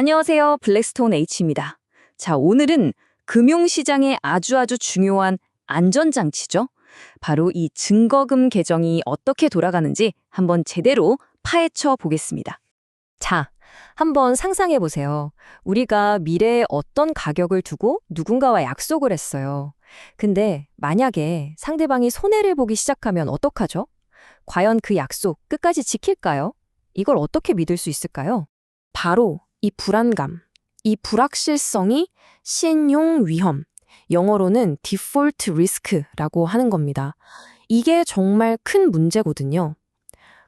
안녕하세요. 블랙스톤 H입니다. 자, 오늘은 금융시장에 아주 중요한 안전장치죠. 바로 이 증거금 계정이 어떻게 돌아가는지 한번 제대로 파헤쳐 보겠습니다. 자, 한번 상상해 보세요. 우리가 미래에 어떤 가격을 두고 누군가와 약속을 했어요. 근데 만약에 상대방이 손해를 보기 시작하면 어떡하죠? 과연 그 약속 끝까지 지킬까요? 이걸 어떻게 믿을 수 있을까요? 바로 이 불안감, 이 불확실성이 신용 위험, 영어로는 default risk라고 하는 겁니다. 이게 정말 큰 문제거든요.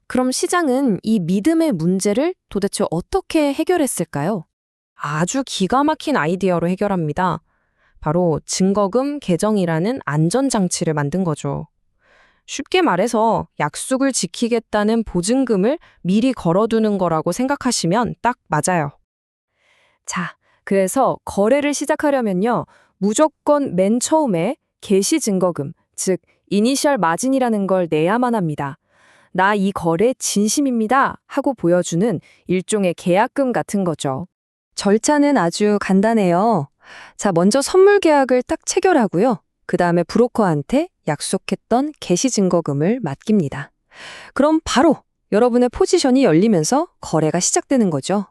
그럼 시장은 이 믿음의 문제를 도대체 어떻게 해결했을까요? 아주 기가 막힌 아이디어로 해결합니다. 바로 증거금 계정이라는 안전장치를 만든 거죠. 쉽게 말해서 약속을 지키겠다는 보증금을 미리 걸어두는 거라고 생각하시면 딱 맞아요. 자, 그래서 거래를 시작하려면요, 무조건 맨 처음에 개시 증거금, 즉 이니셜 마진이라는 걸 내야만 합니다. 나 이 거래 진심입니다 하고 보여주는 일종의 계약금 같은 거죠. 절차는 아주 간단해요. 자, 먼저 선물 계약을 딱 체결하고요. 그 다음에 브로커한테 약속했던 개시 증거금을 맡깁니다. 그럼 바로 여러분의 포지션이 열리면서 거래가 시작되는 거죠.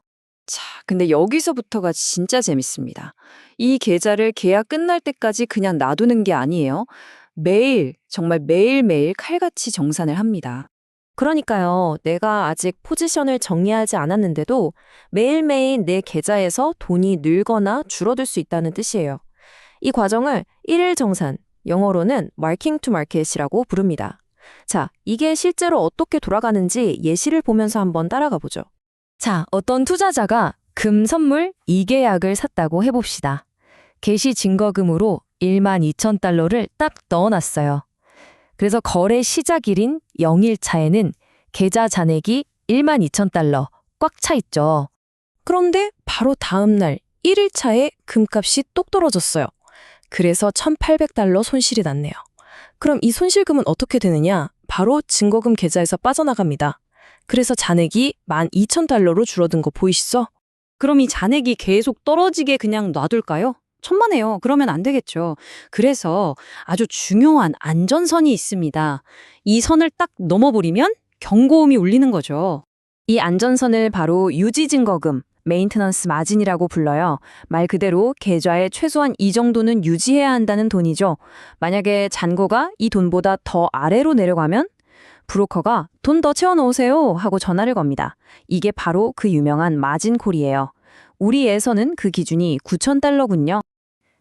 자, 근데 여기서부터가 진짜 재밌습니다. 이 계좌를 계약 끝날 때까지 그냥 놔두는 게 아니에요. 매일, 정말 매일매일 칼같이 정산을 합니다. 그러니까요, 내가 아직 포지션을 정리하지 않았는데도 매일매일 내 계좌에서 돈이 늘거나 줄어들 수 있다는 뜻이에요. 이 과정을 일일 정산, 영어로는 marking to market이라고 부릅니다. 자, 이게 실제로 어떻게 돌아가는지 예시를 보면서 한번 따라가 보죠. 자, 어떤 투자자가 금 선물 2계약을 샀다고 해봅시다. 개시 증거금으로 12,000달러를 딱 넣어놨어요. 그래서 거래 시작일인 0일차에는 계좌 잔액이 12,000달러 꽉 차 있죠. 그런데 바로 다음 날 1일차에 금값이 똑 떨어졌어요. 그래서 1,800달러 손실이 났네요. 그럼 이 손실금은 어떻게 되느냐? 바로 증거금 계좌에서 빠져나갑니다. 그래서 잔액이 12,000달러로 줄어든 거 보이시죠? 그럼 이 잔액이 계속 떨어지게 그냥 놔둘까요? 천만에요. 그러면 안 되겠죠. 그래서 아주 중요한 안전선이 있습니다. 이 선을 딱 넘어버리면 경고음이 울리는 거죠. 이 안전선을 바로 유지증거금, 메인테넌스 마진이라고 불러요. 말 그대로 계좌에 최소한 이 정도는 유지해야 한다는 돈이죠. 만약에 잔고가 이 돈보다 더 아래로 내려가면 브로커가 돈 더 채워놓으세요 하고 전화를 겁니다. 이게 바로 그 유명한 마진콜이에요. 우리에서는 그 기준이 9,000달러군요.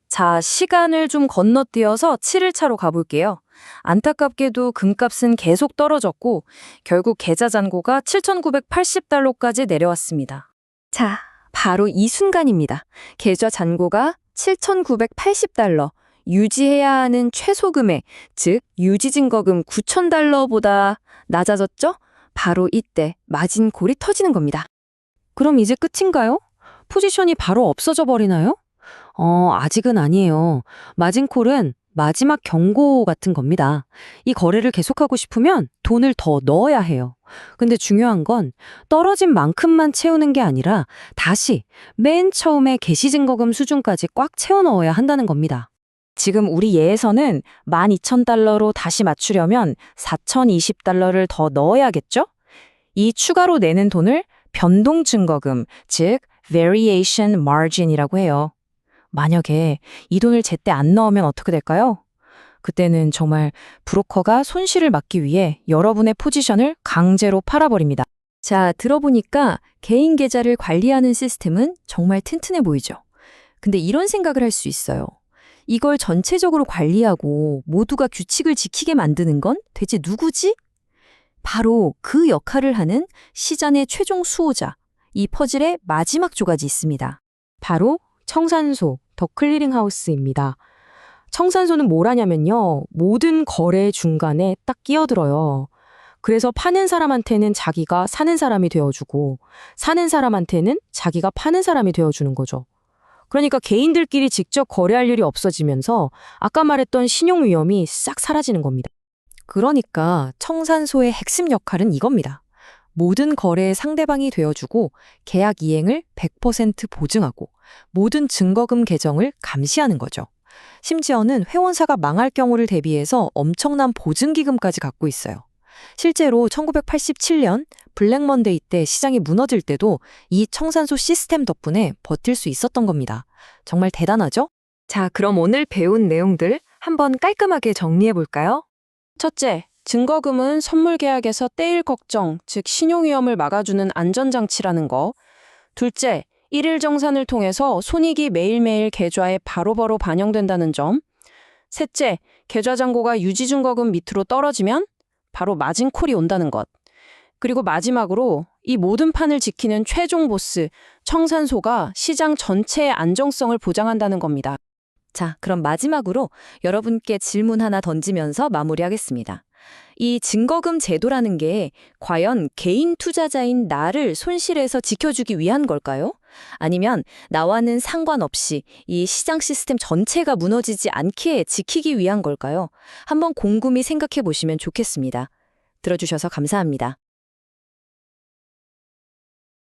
자, 시간을 좀 건너뛰어서 7일차로 가볼게요. 안타깝게도 금값은 계속 떨어졌고 결국 계좌 잔고가 7,980달러까지 내려왔습니다. 자, 바로 이 순간입니다. 계좌 잔고가 7,980달러, 유지해야 하는 최소 금액, 즉 유지증거금 9,000달러보다 낮아졌죠? 바로 이때 마진콜이 터지는 겁니다. 그럼 이제 끝인가요? 포지션이 바로 없어져 버리나요? 아직은 아니에요. 마진콜은 마지막 경고 같은 겁니다. 이 거래를 계속하고 싶으면 돈을 더 넣어야 해요. 근데 중요한 건 떨어진 만큼만 채우는 게 아니라 다시 맨 처음에 개시증거금 수준까지 꽉 채워 넣어야 한다는 겁니다. 지금 우리 예에서는 12,000달러로 다시 맞추려면 4,020달러를 더 넣어야겠죠? 이 추가로 내는 돈을 변동증거금, 즉 variation margin이라고 해요. 만약에 이 돈을 제때 안 넣으면 어떻게 될까요? 그때는 정말 브로커가 손실을 막기 위해 여러분의 포지션을 강제로 팔아버립니다. 자, 들어보니까 개인 계좌를 관리하는 시스템은 정말 튼튼해 보이죠? 근데 이런 생각을 할 수 있어요. 이걸 전체적으로 관리하고 모두가 규칙을 지키게 만드는 건 대체 누구지? 바로 그 역할을 하는 시장의 최종 수호자, 이 퍼즐의 마지막 조각이 있습니다. 바로 청산소, 더 클리링하우스입니다. 청산소는 뭘 하냐면요, 모든 거래 중간에 딱 끼어들어요. 그래서 파는 사람한테는 자기가 사는 사람이 되어주고 사는 사람한테는 자기가 파는 사람이 되어주는 거죠. 그러니까 개인들끼리 직접 거래할 일이 없어지면서 아까 말했던 신용 위험이 싹 사라지는 겁니다. 그러니까 청산소의 핵심 역할은 이겁니다. 모든 거래의 상대방이 되어주고 계약 이행을 100% 보증하고 모든 증거금 계정을 감시하는 거죠. 심지어는 회원사가 망할 경우를 대비해서 엄청난 보증기금까지 갖고 있어요. 실제로 1987년 블랙먼데이 때 시장이 무너질 때도 이 청산소 시스템 덕분에 버틸 수 있었던 겁니다. 정말 대단하죠? 자, 그럼 오늘 배운 내용들 한번 깔끔하게 정리해 볼까요? 첫째, 증거금은 선물 계약에서 떼일 걱정, 즉 신용위험을 막아주는 안전장치라는 거. 둘째, 일일 정산을 통해서 손익이 매일매일 계좌에 바로바로 반영된다는 점. 셋째, 계좌 잔고가 유지증거금 밑으로 떨어지면 바로 마진콜이 온다는 것. 그리고 마지막으로 이 모든 판을 지키는 최종 보스, 청산소가 시장 전체의 안정성을 보장한다는 겁니다. 자, 그럼 마지막으로 여러분께 질문 하나 던지면서 마무리하겠습니다. 이 증거금 제도라는 게 과연 개인 투자자인 나를 손실에서 지켜주기 위한 걸까요? 아니면 나와는 상관없이 이 시장 시스템 전체가 무너지지 않게 지키기 위한 걸까요? 한번 곰곰이 생각해 보시면 좋겠습니다. 들어주셔서 감사합니다.